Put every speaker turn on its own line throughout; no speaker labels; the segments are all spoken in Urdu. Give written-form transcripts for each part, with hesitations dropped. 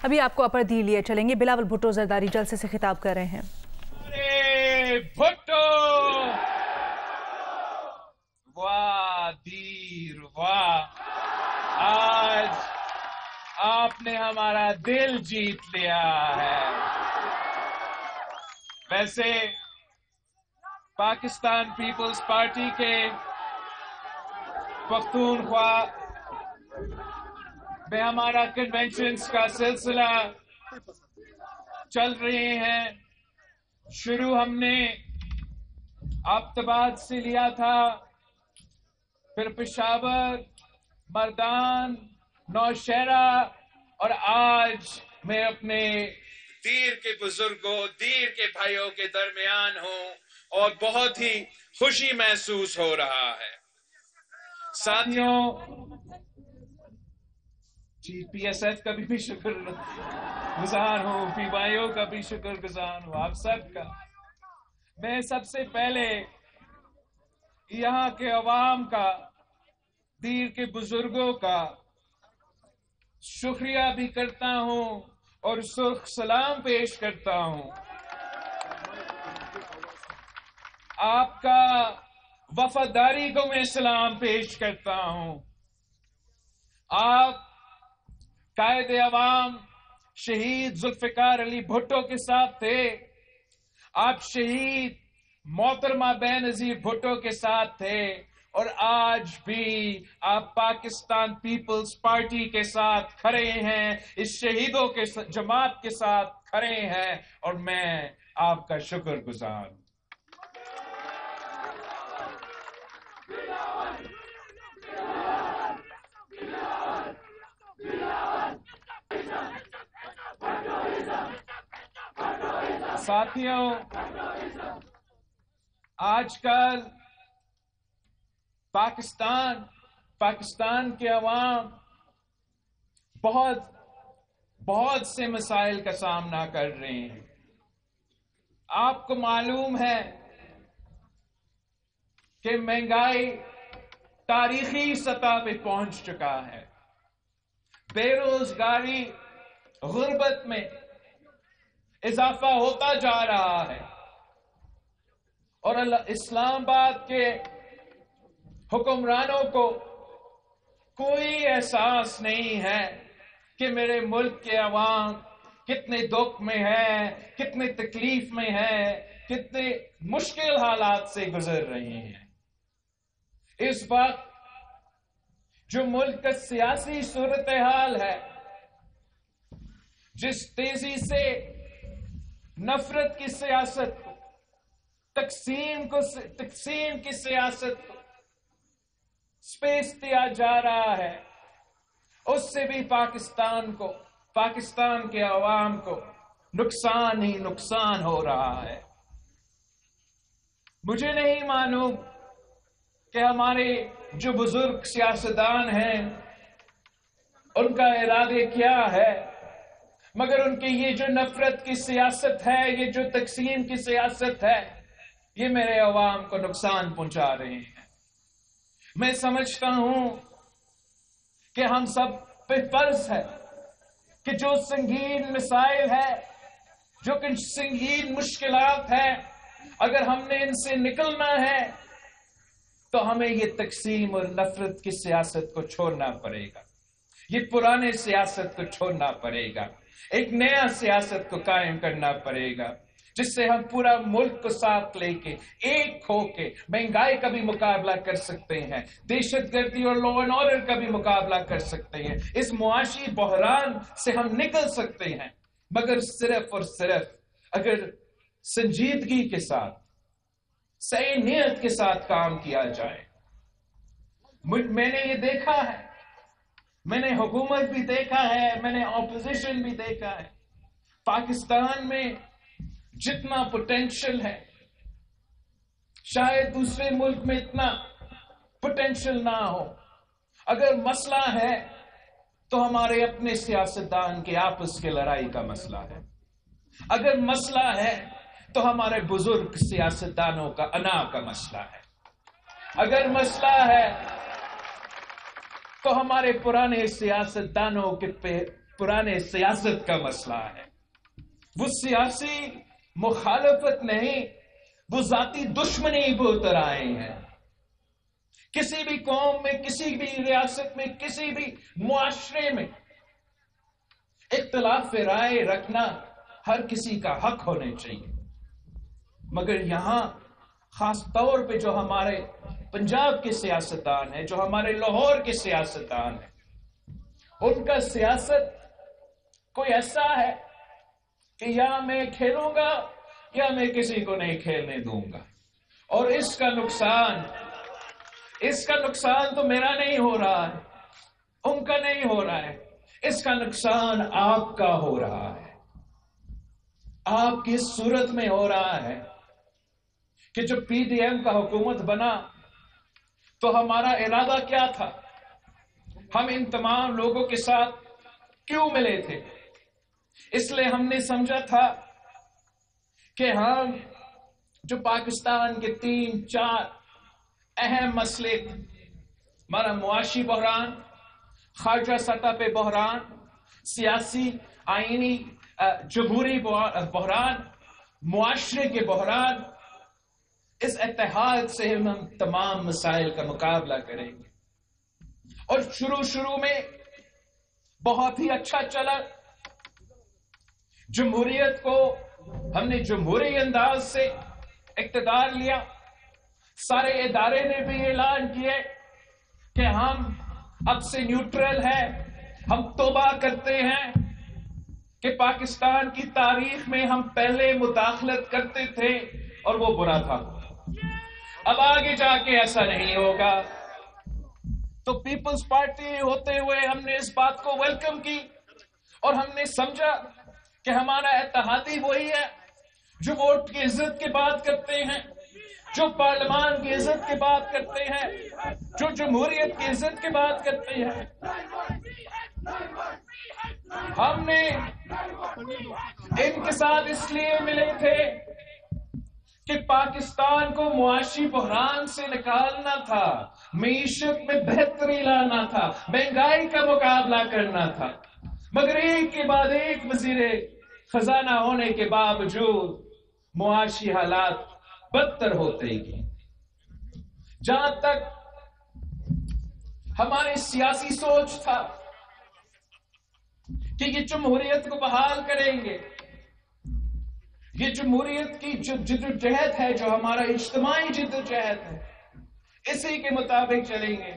ابھی آپ کو اپر دی لیے چلیں گے. بلاول بھٹو زرداری جلسے سے خطاب کر رہے ہیں.
ارے بھٹو، واہ دیر واہ، آج آپ نے ہمارا دل جیت لیا ہے. ویسے پاکستان پیپلز پارٹی کے پختونخوا میں ہمارا کنونشنز کا سلسلہ چل رہے ہیں. شروع ہم نے آبتباد سے لیا تھا، پھر پشاور، مردان، نوشہرہ، اور آج میں اپنے دیر کے بزرگوں، دیر کے بھائیوں کے درمیان ہوں اور بہت ہی خوشی محسوس ہو رہا ہے. ساتھیوں، پی ایس ایف کا بھی شکر گزار ہوں، پی بھائیوں کا بھی شکر گزار ہوں، آپ سب کا. میں سب سے پہلے یہاں کے عوام کا، دیر کے بزرگوں کا شکریہ بھی کرتا ہوں اور سرخ سلام پیش کرتا ہوں. آپ کا وفاداری کو میں سلام پیش کرتا ہوں. آپ قائد عوام شہید ذوالفقار علی بھٹو کے ساتھ تھے، آپ شہید محترمہ بے نظیر بھٹو کے ساتھ تھے، اور آج بھی آپ پاکستان پیپلز پارٹی کے ساتھ کھڑے ہیں، اس شہیدوں کے جماعت کے ساتھ کھڑے ہیں، اور میں آپ کا شکر گزار ہوں. ساتھیوں، آج کل پاکستان کے عوام بہت سے مسائل کا سامنا کر رہے ہیں. آپ کو معلوم ہے کہ مہنگائی تاریخی سطح پہ پہنچ چکا ہے، بے روزگاری، غربت میں اضافہ ہوتا جا رہا ہے، اور اسلام آباد کے حکمرانوں کو کوئی احساس نہیں ہے کہ میرے ملک کے عوام کتنے دکھ میں ہے، کتنے تکلیف میں ہے، کتنے مشکل حالات سے گزر رہے ہیں. اس وقت جو ملک کا سیاسی صورتحال ہے، جس تیزی سے نفرت کی سیاست کو، تقسیم کی سیاست کو سپیس دیا جا رہا ہے، اس سے بھی پاکستان کے عوام کو نقصان ہی نقصان ہو رہا ہے. مجھے نہیں معلوم کہ ہمارے جو بزرگ سیاستدان ہیں ان کا ارادے کیا ہے، مگر ان کی یہ جو نفرت کی سیاست ہے، یہ جو تقسیم کی سیاست ہے، یہ میرے عوام کو نقصان پہنچا رہے ہیں. میں سمجھتا ہوں کہ ہم سب پہ فرض ہے کہ جو سنگین مسائل ہے، جو کچھ سنگین مشکلات ہیں، اگر ہم نے ان سے نکلنا ہے تو ہمیں یہ تقسیم اور نفرت کی سیاست کو چھوڑنا پڑے گا، یہ پرانے سیاست کو چھوڑنا پڑے گا، ایک نیا سیاست کو قائم کرنا پڑے گا، جس سے ہم پورا ملک کو ساتھ لے کے ایک ہو کے مہنگائی کا بھی مقابلہ کر سکتے ہیں، دہشت گردی اور لا اینڈ آرڈر کا بھی مقابلہ کر سکتے ہیں، اس معاشی بحران سے ہم نکل سکتے ہیں، مگر صرف اور صرف اگر سنجیدگی کے ساتھ، صحیح نیت کے ساتھ کام کیا جائے. میں نے یہ دیکھا ہے، میں نے حکومت بھی دیکھا ہے، میں نے اپوزیشن بھی دیکھا ہے، پاکستان میں جتنا پوٹینشل ہے شاید دوسرے ملک میں اتنا پوٹینشل نہ ہو. اگر مسئلہ ہے تو ہمارے اپنے سیاستدان کے آپس کے لڑائی کا مسئلہ ہے، اگر مسئلہ ہے تو ہمارے بزرگ سیاستدانوں کا انا کا مسئلہ ہے، اگر مسئلہ ہے تو ہمارے پرانے سیاستدانوں کے پرانے سیاست کا مسئلہ ہے، وہ سیاسی مخالفت نہیں، وہ ذاتی دشمنی پہ اتر آئے ہیں۔ کسی بھی قوم میں، کسی بھی ریاست میں، کسی بھی معاشرے میں اختلاف رائے رکھنا ہر کسی کا حق ہونے چاہیے، مگر یہاں خاص طور پہ جو ہمارے پنجاب کے سیاستدان ہیں، جو ہمارے لاہور کے سیاستدان ہیں، ان کا سیاست کوئی ایسا ہے کہ یا میں کھیلوں گا یا میں کسی کو نہیں کھیلنے دوں گا، اور اس کا نقصان تو میرا نہیں ہو رہا ہے، ان کا نہیں ہو رہا ہے، اس کا نقصان آپ کا ہو رہا ہے، آپ کی صورت میں ہو رہا ہے کہ جب پی ڈی ایم کا حکومت بنا تو ہمارا ارادہ کیا تھا؟ ہم ان تمام لوگوں کے ساتھ کیوں ملے تھے؟ اس لیے ہم نے سمجھا تھا کہ ہم جو پاکستان کے 3-4 اہم مسئلے، ہمارا معاشی بحران، خارجہ سطح پہ بحران، سیاسی آئینی جمہوری بحران، معاشرے کے بحران، اس اتحاد سے ہم تمام مسائل کا مقابلہ کریں گے۔ اور شروع میں بہت ہی اچھا چلا، جمہوریت کو ہم نے جمہوری انداز سے اقتدار لیا، سارے ادارے نے بھی اعلان کیے کہ ہم اب سے نیوٹرل ہیں، ہم توبہ کرتے ہیں کہ پاکستان کی تاریخ میں ہم پہلے مداخلت کرتے تھے اور وہ برا تھا، اب آگے جا کے ایسا نہیں ہوگا۔ تو پیپلز پارٹی ہوتے ہوئے ہم نے اس بات کو ویلکم کی، اور ہم نے سمجھا کہ ہمارا اتحادی وہی ہے جو ووٹ کی عزت کی بات کرتے ہیں، جو پارلیمان کی عزت کی بات کرتے ہیں، جو جمہوریت کی عزت کی بات کرتے ہیں۔ ہم نے ان کے ساتھ اس لیے ملے تھے کہ پاکستان کو معاشی بحران سے نکالنا تھا، معیشت میں بہتری لانا تھا، مہنگائی کا مقابلہ کرنا تھا، مگر ایک کے بعد ایک وزیر خزانہ ہونے کے باوجود معاشی حالات بدتر ہوتے گئے۔ جہاں تک ہماری سیاسی سوچ تھا کہ یہ جمہوریت کو بحال کریں گے، یہ جمہوریت کی جو جدوجہد ہے، جو ہمارا اجتماعی جدوجہد ہے، اسی کے مطابق چلیں گے،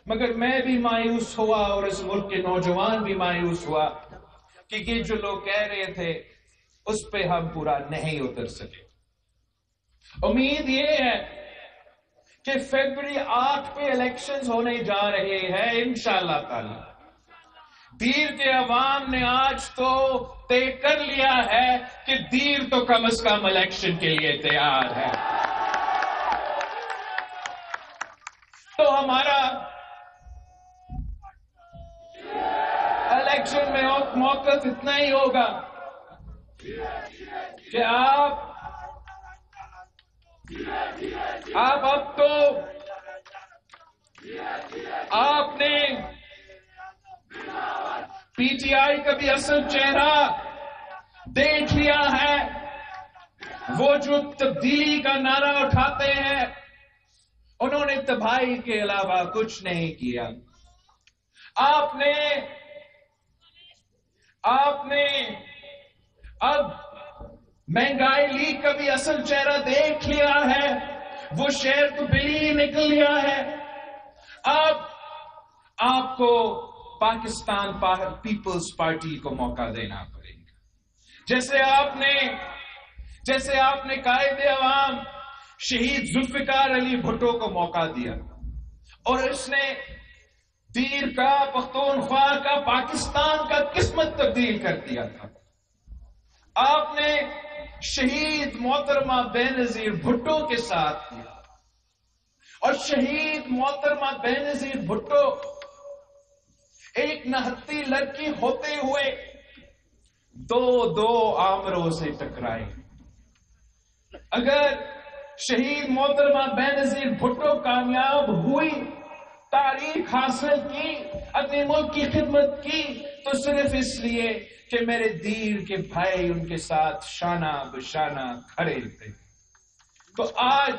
مگر میں بھی مایوس ہوا اور اس ملک کے نوجوان بھی مایوس ہوا کہ یہ جو لوگ کہہ رہے تھے اس پہ ہم پورا نہیں اتر سکے۔ امید یہ ہے کہ فروری 8 پہ الیکشنز ہونے جا رہے ہیں انشاءاللہ تعالی۔ دیر کے عوام نے آج تو طے کر لیا ہے کہ دیر تو کم از کم الیکشن کے لیے تیار ہے۔ تو ہمارا الیکشن میں موقف اتنا ہی ہوگا کہ آپ اب تو آپ نے پی ٹی آئی کا بھی اصل چہرہ دیکھ لیا ہے، وہ جو تبدیلی کا نعرہ اٹھاتے ہیں انہوں نے تباہی کے علاوہ کچھ نہیں کیا۔ آپ نے اب مہنگائی لیگ کا بھی اصل چہرہ دیکھ لیا ہے، وہ شہر تو بلی نکل لیا ہے۔ اب آپ کو پاکستان پیپلز پارٹی کو موقع دینا پڑے گا، جیسے آپ نے قائد عوام شہید ذوالفقار علی بھٹو کو موقع دیا اور اس نے دیر کا، پختونخوا کا، پاکستان کا قسمت تبدیل کر دیا تھا۔ آپ نے شہید محترمہ بینظیر بھٹو کے ساتھ کیا، اور شہید محترمہ بینظیر بھٹو ایک نہتی لڑکی ہوتے ہوئے دو آمروں سے ٹکرائے۔ اگر شہید محترمہ بینظیر بھٹو کامیاب ہوئی، تاریخ حاصل کی، اپنے ملک کی خدمت کی، تو صرف اس لیے کہ میرے دیر کے بھائی ان کے ساتھ شانہ بشانہ کھڑے تھے۔ تو آج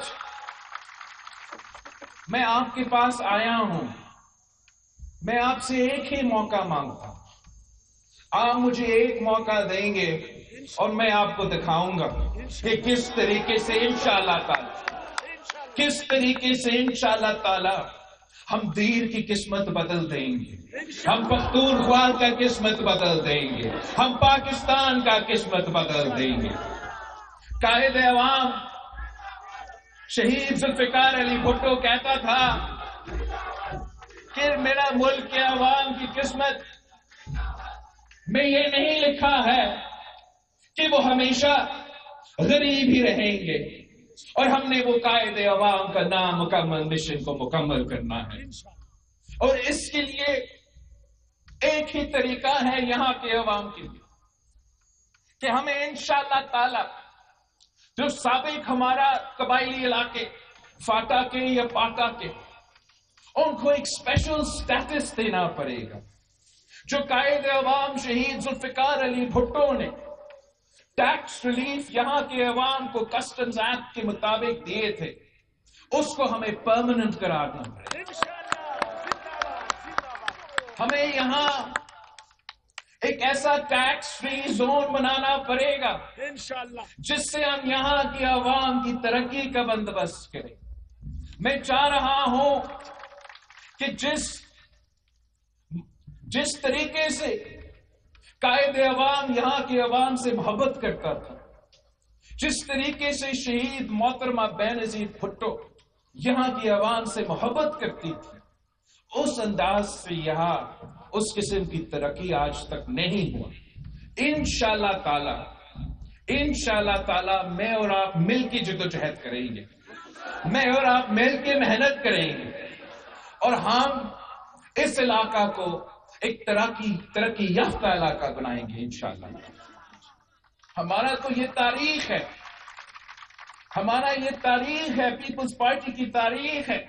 میں آپ کے پاس آیا ہوں، میں آپ سے ایک ہی موقع مانگتا ہوں۔ آپ مجھے ایک موقع دیں گے اور میں آپ کو دکھاؤں گا کہ کس طریقے سے انشاءاللہ تعالی ہم دیر کی قسمت بدل دیں گے، ہم پختونخوا کا قسمت بدل دیں گے، ہم پاکستان کا قسمت بدل دیں گے۔ قائد عوام شہید ذوالفقار علی بھٹو کہتا تھا کہ میرا ملک کے عوام کی قسمت میں یہ نہیں لکھا ہے کہ وہ ہمیشہ غریب ہی رہیں گے، اور ہم نے وہ قائد عوام کا نامکمل مشن کو مکمل کرنا ہے، اور اس کے لیے ایک ہی طریقہ ہے یہاں کے عوام کے لیے کہ ہمیں انشاءاللہ تعالی جو سابق ہمارا قبائلی علاقے فاٹا کے یا پاٹا کے، ان کو ایک اسپیشل سٹیٹس دینا پڑے گا۔ جو قائد عوام شہید ذوالفقار علی بھٹو نے ٹیکس ریلیف یہاں کے عوام کو کسٹمز ایکٹ کے مطابق دیے تھے، اس کو ہمیں پرماننٹ قرار دینا پڑے گا۔ ہمیں یہاں ایک ایسا ٹیکس فری زون بنانا پڑے گا جس سے ہم یہاں کی عوام کی ترقی کا بندوبست کریں۔ میں چاہ رہا ہوں کہ جس طریقے سے قائد عوام یہاں کے عوام سے محبت کرتا تھا، جس طریقے سے شہید محترمہ بینظیر بھٹو یہاں کی عوام سے محبت کرتی تھی، اس انداز سے یہاں اس قسم کی ترقی آج تک نہیں ہوا۔ انشاءاللہ تعالی میں اور آپ مل کے جدوجہد کریں گے، میں اور آپ مل کے محنت کریں گے، اور ہم اس علاقہ کو ایک ترقی یافتہ علاقہ بنائیں گے انشاءاللہ۔ ہمارا تو یہ تاریخ ہے، پیپلز پارٹی کی تاریخ ہے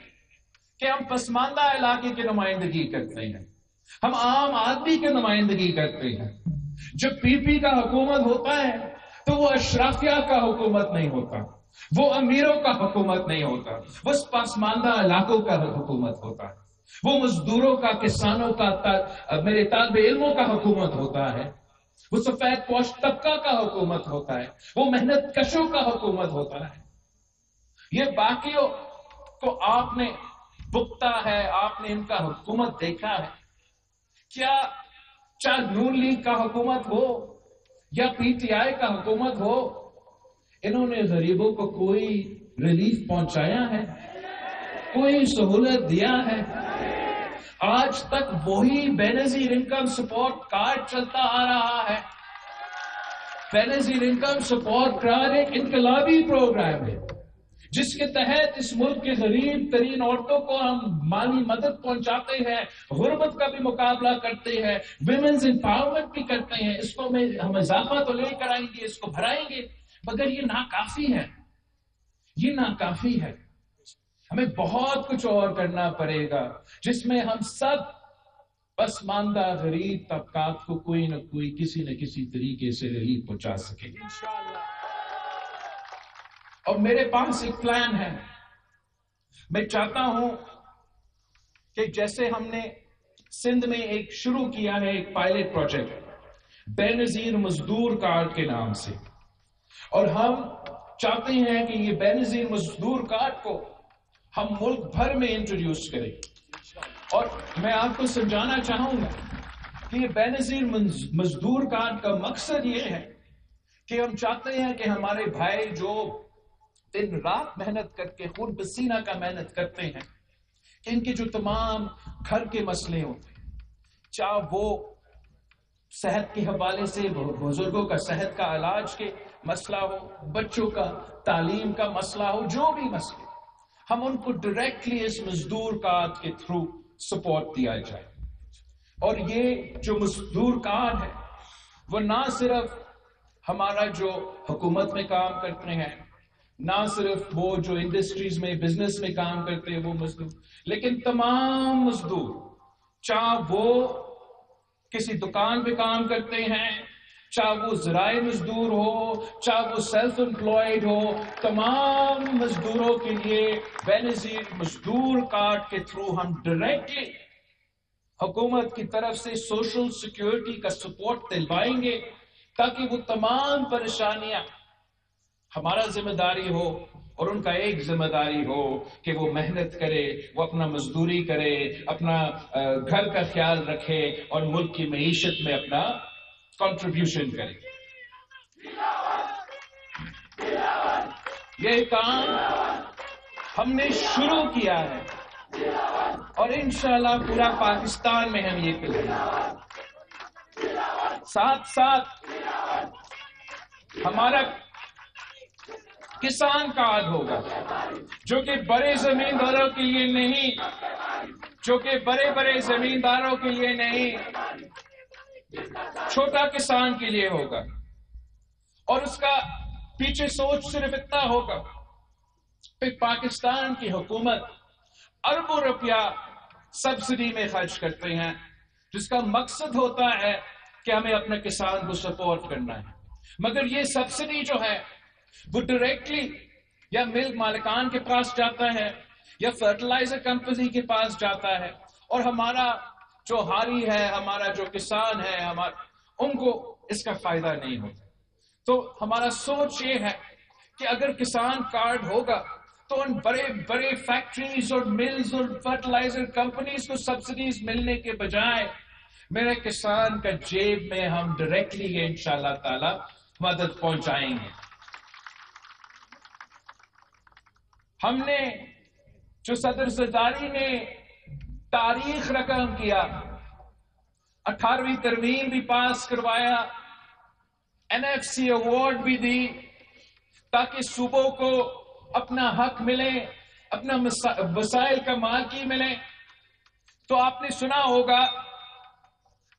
کہ ہم پسماندہ علاقے کی نمائندگی کرتے ہیں، ہم عام آدمی کی نمائندگی کرتے ہیں۔ جب پی پی کا حکومت ہوتا ہے تو وہ اشرافیہ کا حکومت نہیں ہوتا، وہ امیروں کا حکومت نہیں ہوتا، وہ پسماندہ علاقوں کا حکومت ہوتا ہے، وہ مزدوروں کا، کسانوں کا، میرے طالب علموں کا حکومت ہوتا ہے، وہ سفید پوش طبقہ کا حکومت ہوتا ہے، وہ محنت کشوں کا حکومت ہوتا ہے۔ یہ باقیوں کو آپ نے بکتا ہے، آپ نے ان کا حکومت دیکھا ہے کیا؟ چاہے نون لیگ کا حکومت ہو یا پی ٹی آئی کا حکومت ہو، انہوں نے غریبوں کو کوئی ریلیف پہنچایا ہے؟ کوئی سہولت دیا ہے؟ آج تک وہی بینظیر انکم سپورٹ کارڈ چلتا آ رہا ہے۔ بینظیر انکم سپورٹ کارڈ ایک انقلابی پروگرام ہے جس کے تحت اس ملک کے غریب ترین عورتوں کو ہم مالی مدد پہنچاتے ہیں، غربت کا بھی مقابلہ کرتے ہیں، ویمنز امپاورمنٹ بھی کرتے ہیں۔ اس کو ہم اضافہ تو لے کر آئیں گے، اس کو بڑھائیں گے، مگر یہ ناکافی ہے۔ ہمیں بہت کچھ اور کرنا پڑے گا جس میں ہم سب پسماندہ غریب طبقات کو کوئی نہ کوئی کسی نہ کسی طریقے سے ریلیف پہنچا سکیں۔ اور میرے پاس ایک پلان ہے۔ میں چاہتا ہوں کہ جیسے ہم نے سندھ میں ایک شروع کیا ہے ایک پائلٹ پروجیکٹ بینظیر مزدور کارڈ کے نام سے، اور ہم چاہتے ہیں کہ یہ بینظیر مزدور کارڈ کو ہم ملک بھر میں انٹروڈیوس کریں، اور میں آپ کو سمجھانا چاہوں گا کہ یہ بینظیر مزدور کارڈ کا مقصد یہ ہے کہ ہم چاہتے ہیں کہ ہمارے بھائی جو دن رات محنت کر کے خون پسینہ کا محنت کرتے ہیں، کہ ان کے جو تمام گھر کے مسئلے ہوتے ہیں، چاہے وہ صحت کے حوالے سے بزرگوں کا صحت کا علاج کے مسئلہ ہو، بچوں کا تعلیم کا مسئلہ ہو، جو بھی مسئلے، ہم ان کو ڈائریکٹلی اس مزدور کارڈ کے تھرو سپورٹ دیا جائے۔ اور یہ جو مزدور کارڈ ہے وہ نہ صرف ہمارا جو حکومت میں کام کرتے ہیں، نہ صرف وہ جو انڈسٹریز میں بزنس میں کام کرتے ہیں وہ مزدور، لیکن تمام مزدور، چاہے وہ کسی دکان پہ کام کرتے ہیں، چاہے وہ زراعی مزدور ہو، چاہے وہ سیلف امپلائڈ ہو، تمام مزدوروں کے لیے بینظیر مزدور کارڈ کے تھرو ہم ڈائریکٹلی حکومت کی طرف سے سوشل سیکیورٹی کا سپورٹ دلوائیں گے، تاکہ وہ تمام پریشانیاں ہمارا ذمہ داری ہو اور ان کا ایک ذمہ داری ہو کہ وہ محنت کرے، وہ اپنا مزدوری کرے، اپنا گھر کا خیال رکھے اور ملک کی معیشت میں اپنا کنٹریبیوشن کرے۔ یہ کام ہم نے شروع کیا ہے اور انشاءاللہ پورا پاکستان میں ہم یہ کریں گے۔ ساتھ ساتھ ہمارا کسان کارڈ ہوگا، جو کہ بڑے زمینداروں کے لیے نہیں، جو کہ بڑے زمینداروں کے لیے نہیں، چھوٹا کسان کے لیے ہوگا، اور اس کا پیچھے سوچ صرف اتنا ہوگا کہ پاکستان کی حکومت اربوں روپیہ سبسڈی میں خرچ کرتے ہیں، جس کا مقصد ہوتا ہے کہ ہمیں اپنے کسان کو سپورٹ کرنا ہے، مگر یہ سبسڈی جو ہے وہ ڈائریکٹلی یا ملک مالکان کے پاس جاتا ہے یا فرٹیلائزر کمپنی کے پاس جاتا ہے، اور ہمارا جو حالی ہے، ہمارا جو کسان ہے، ان کو اس کا فائدہ نہیں ہوتا۔ تو ہمارا سوچ یہ ہے کہ اگر کسان کارڈ ہوگا تو ان بڑے فیکٹریز اور ملز اور فرٹیلائزر کمپنیز کو سبسڈیز ملنے کے بجائے میرے کسان کا جیب میں ہم ڈائریکٹلی یہ انشاءاللہ تعالی مدد پہنچائیں گے۔ ہم نے جو صدر زرداری نے تاریخ رقم کیا، 18ویں ترمیم بھی پاس کروایا، NFC ایوارڈ بھی دی، تاکہ صوبوں کو اپنا حق ملے، اپنا وسائل کا مالکی ملے۔ تو آپ نے سنا ہوگا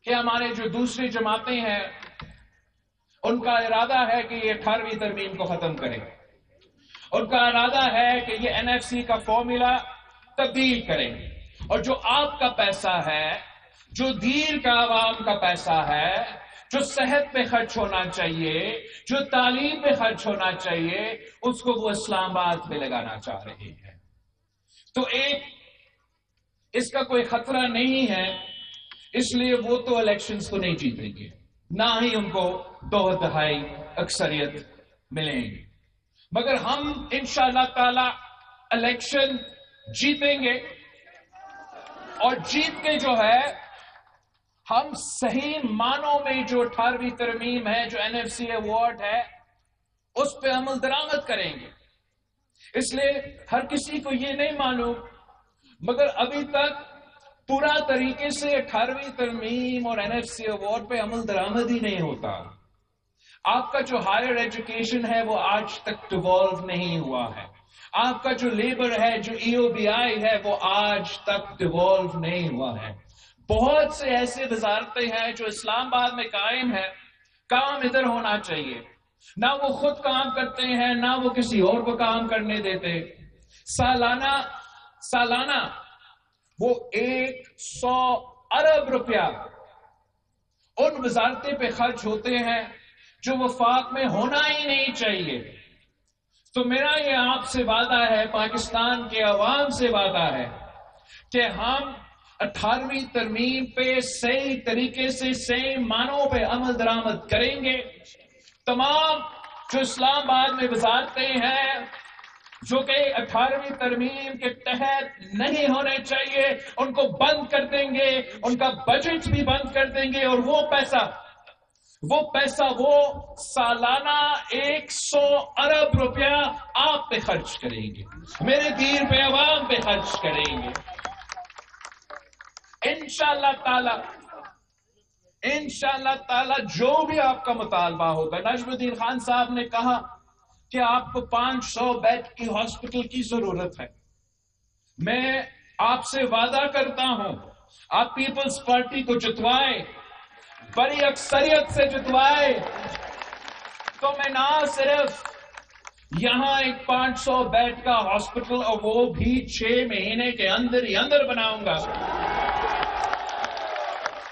کہ ہمارے جو دوسری جماعتیں ہیں ان کا ارادہ ہے کہ یہ 18ویں ترمیم کو ختم کریں، ان کا ارادہ ہے کہ یہ NFC کا فارمولا تبدیل کریں، اور جو آپ کا پیسہ ہے، جو دیر کا عوام کا پیسہ ہے، جو صحت پہ خرچ ہونا چاہیے، جو تعلیم پہ خرچ ہونا چاہیے، اس کو وہ اسلام آباد میں لگانا چاہ رہے ہیں۔ تو اس کا کوئی خطرہ نہیں ہے، اس لیے وہ تو الیکشنز کو نہیں جیتیں گے، نہ ہی ان کو 2/3 اکثریت ملیں گی، مگر ہم انشاءاللہ تعالی الیکشن جیتیں گے، اور جیت کے جو ہے ہم صحیح معنوں میں جو 18ویں ترمیم ہے، جو NFC ایوارڈ ہے، اس پہ عمل درآمد کریں گے۔ اس لیے ہر کسی کو یہ نہیں معلوم، مگر ابھی تک پورا طریقے سے 18ویں ترمیم اور NFC ایوارڈ پہ عمل درآمد ہی نہیں ہوتا۔ آپ کا جو ہائر ایجوکیشن ہے وہ آج تک ڈیوالو نہیں ہوا ہے، آپ کا جو لیبر ہے، جو EOBI ہے، وہ آج تک ڈیوالو نہیں ہوا ہے۔ بہت سے ایسے وزارتیں ہیں جو اسلام آباد میں قائم ہے، کام ادھر ہونا چاہیے، نہ وہ خود کام کرتے ہیں، نہ وہ کسی اور کو کام کرنے دیتے۔ سالانہ وہ 100 ارب روپیہ ان وزارتیں پہ خرچ ہوتے ہیں جو وفاق میں ہونا ہی نہیں چاہیے۔ تو میرا یہ آپ سے وعدہ ہے، پاکستان کے عوام سے وعدہ ہے کہ ہم 18ویں ترمیم پہ صحیح طریقے سے صحیح معنوں پہ عمل درآمد کریں گے۔ تمام جو اسلام آباد میں وزارتیں ہیں جو کہ 18ویں ترمیم کے تحت نہیں ہونے چاہیے، ان کو بند کر دیں گے، ان کا بجٹ بھی بند کر دیں گے، اور وہ پیسہ وہ سالانہ 100 ارب روپیہ آپ پہ خرچ کریں گے، میرے دیر پہ عوام پہ خرچ کریں گے انشاءاللہ تعالی جو بھی آپ کا مطالبہ ہوگا۔ نجم الدین خان صاحب نے کہا کہ آپ کو 500 بیڈ کی ہاسپٹل کی ضرورت ہے، میں آپ سے وعدہ کرتا ہوں آپ پیپلز پارٹی کو جتوائے، بڑی اکثریت سے جتوائے، تو میں نہ صرف یہاں ایک 500 بیڈ کا ہاسپٹل، اور وہ بھی 6 مہینے کے اندر ہی اندر بناؤں گا،